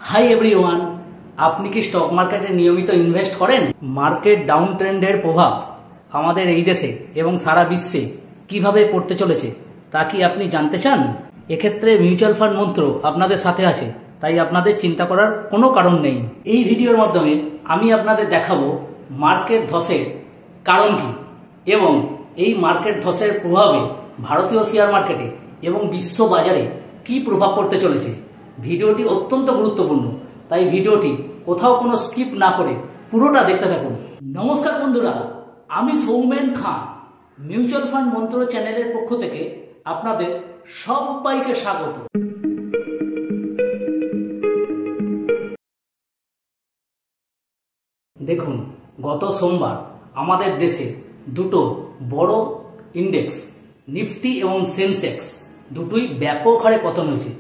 Hi everyone, আপনি কি stock মার্কেটে নিয়মিত ইনভেস্ট করেন? মার্কেট ডাউন ট্রেন্ডের প্রভাব আমাদের এই দেশে এবং সারা বিশ্বে কিভাবে পড়তে চলেছে তা কি আপনি জানতে চান? এক্ষেত্রে মিউচুয়াল ফান্ড মন্ত্র আপনাদের সাথে আছে, তাই আপনাদের চিন্তা করার কোনো কারণ নেই। এই ভিডিওর মাধ্যমে আমি আপনাদের দেখাবো মার্কেট ধসের কারণ কি এবং এই মার্কেট ধসের প্রভাবে ভারতীয় শেয়ার মার্কেটে এবং বিশ্ব বাজারে কি প্রভাব পড়তে চলেছে। ভিডিওটি অত্যন্ত গুরুত্বপূর্ণ, তাই ভিডিওটি কোথাও কোনো স্কিপ না করে পুরোটা দেখতে থাকুন। নমস্কার বন্ধুরা, আমি সৌমেন খান মিউচুয়াল ফান্ড মন্ত্র চ্যানেলের পক্ষ থেকে আপনাদের সবাইকে স্বাগত। দেখুন, গত সোমবার আমাদের দেশে দুটো বড় ইন্ডেক্স নিফটি এবং সেন্সেক্স দুটোই ব্যাপক হারে পতন হয়েছে।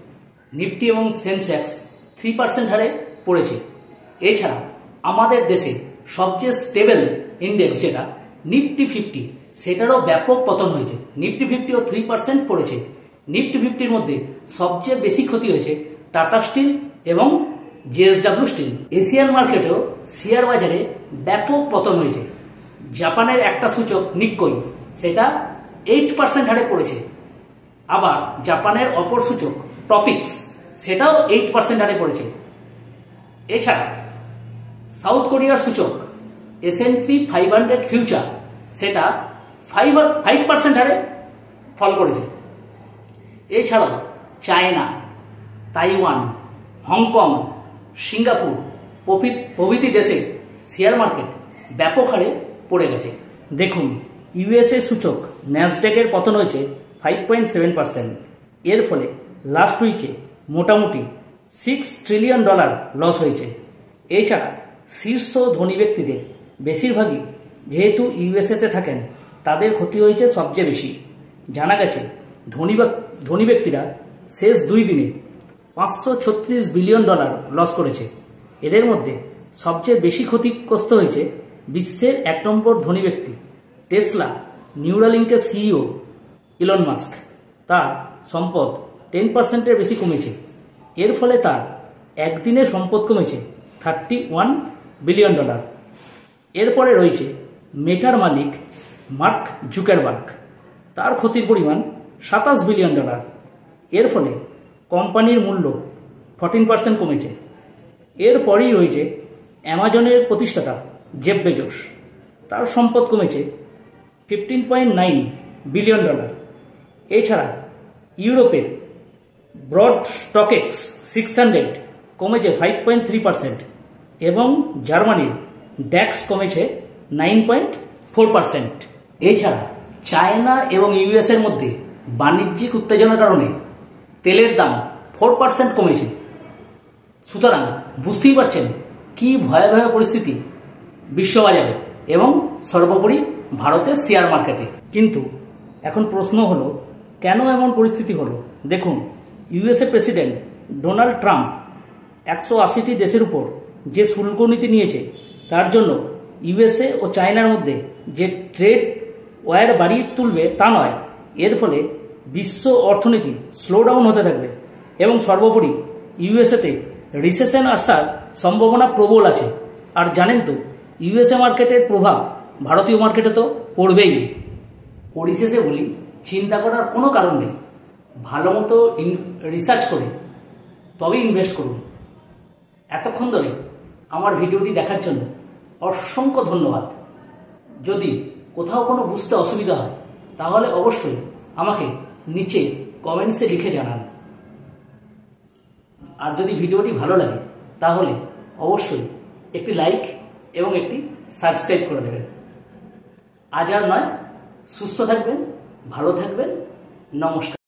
নিফটি এবং সেন্সেক্স 3% হারে পড়েছে। এছাড়া আমাদের দেশে সবচেয়ে স্টেবল ইন্ডেক্স যেটা নিফটি 50, সেটারও ব্যাপক পতন হয়েছে। নিফটি 50ও 3% পড়েছে। নিফটি 50-র মধ্যে সবচেয়ে বেশি ক্ষতি হয়েছে টাটা স্টিল এবং জেএসডব্লিউ স্টিল। এশিয়ান মার্কেটেও শেয়ার বাজারে ব্যাপক পতন হয়েছে। জাপানের একটা সূচক নিক্কই, সেটা 8% হারে পড়েছে। আবার জাপানের অপর সূচক টপিক্স, সেটাও 8% হারে পড়েছে। এছাড়া সাউথ কোরিয়ার সূচক S&P 500 ফিউচার, সেটা 5% হারে ফল করেছে। এছাড়াও চায়না, তাইওয়ান, হংকং, সিঙ্গাপুর প্রভৃতি দেশে শেয়ার মার্কেট ব্যাপক হারে পড়ে গেছে। দেখুন, ইউএসএ সূচক ন্যাসড্যাকের পতন হয়েছে 5.7%। এর ফলে লাস্ট উইকে মোটামুটি $6 ট্রিলিয়ন লস হয়েছে। এছাড়া শীর্ষ ধনী ব্যক্তিদের বেশিরভাগই যেহেতু ইউএসএতে থাকেন, তাদের ক্ষতি হয়েছে সবচেয়ে বেশি। জানা গেছে ধনী ব্যক্তিরা শেষ 2 দিনে $536 বিলিয়ন লস করেছে। এদের মধ্যে সবচেয়ে বেশি ক্ষতিগ্রস্ত হয়েছে বিশ্বের 1 নম্বর ধনী ব্যক্তি টেসলা নিউরালিঙ্কের সিইও ইলন মাস্ক। তার সম্পদ 10%-এর বেশি কমেছে। এর ফলে তার একদিনের সম্পদ কমেছে $31 বিলিয়ন। এরপরে রয়েছে মেটার মালিক মার্ক জুকারবার্গ, তার ক্ষতির পরিমাণ $27 বিলিয়ন। এর ফলে কোম্পানির মূল্য 14% কমেছে। এরপরেই রয়েছে অ্যামাজনের প্রতিষ্ঠাতা জেফ বেজোস, তার সম্পদ কমেছে $15.9 বিলিয়ন। এছাড়া ইউরোপের ব্রড স্টকেক্স 600 কমেছে 5.3% এবং জার্মানির ড্যাক্স কমেছে 9.4%। এছাড়া চায়না এবং ইউএসের মধ্যে বাণিজ্যিক উত্তেজনার কারণে তেলের দাম 4% কমেছে। সুতরাং বুঝতেই পারছেন কি ভয়াবহ পরিস্থিতি বিশ্ববাজারে এবং সর্বোপরি ভারতের শেয়ার মার্কেটে। কিন্তু এখন প্রশ্ন হলো, কেন এমন পরিস্থিতি হলো? দেখুন, ইউএসএ প্রেসিডেন্ট ডোনাল্ড ট্রাম্প 180টি দেশের উপর যে শুল্ক নীতি নিয়েছে, তার জন্য ইউএসএ ও চায়নার মধ্যে যে ট্রেড ওয়ার বাড়িয়ে তুলবে তা নয়। এর ফলে বিশ্ব অর্থনীতি স্লোডাউন হতে থাকবে এবং সর্বোপরি ইউএসএতে রিসেশন আসার সম্ভাবনা প্রবল আছে। আর জানেন তো, ইউএসএ মার্কেটের প্রভাব ভারতীয় মার্কেটে তো পড়বেই। পরিশেষে বলি, চিন্তা করার কোনো কারণ নেই। ভালো মতো রিসার্চ করে তবে ইনভেস্ট করুন। এতক্ষণ ধরে আমার ভিডিওটি দেখার জন্য অসংখ্য ধন্যবাদ। যদি কোথাও কোনো বুঝতে অসুবিধা হয় তাহলে অবশ্যই আমাকে নিচে কমেন্টসে লিখে জানান। আর যদি ভিডিওটি ভালো লাগে তাহলে অবশ্যই একটি লাইক এবং একটি সাবস্ক্রাইব করে দেবেন। আজ আর নয়, সুস্থ থাকবেন, ভালো থাকবেন। নমস্কার।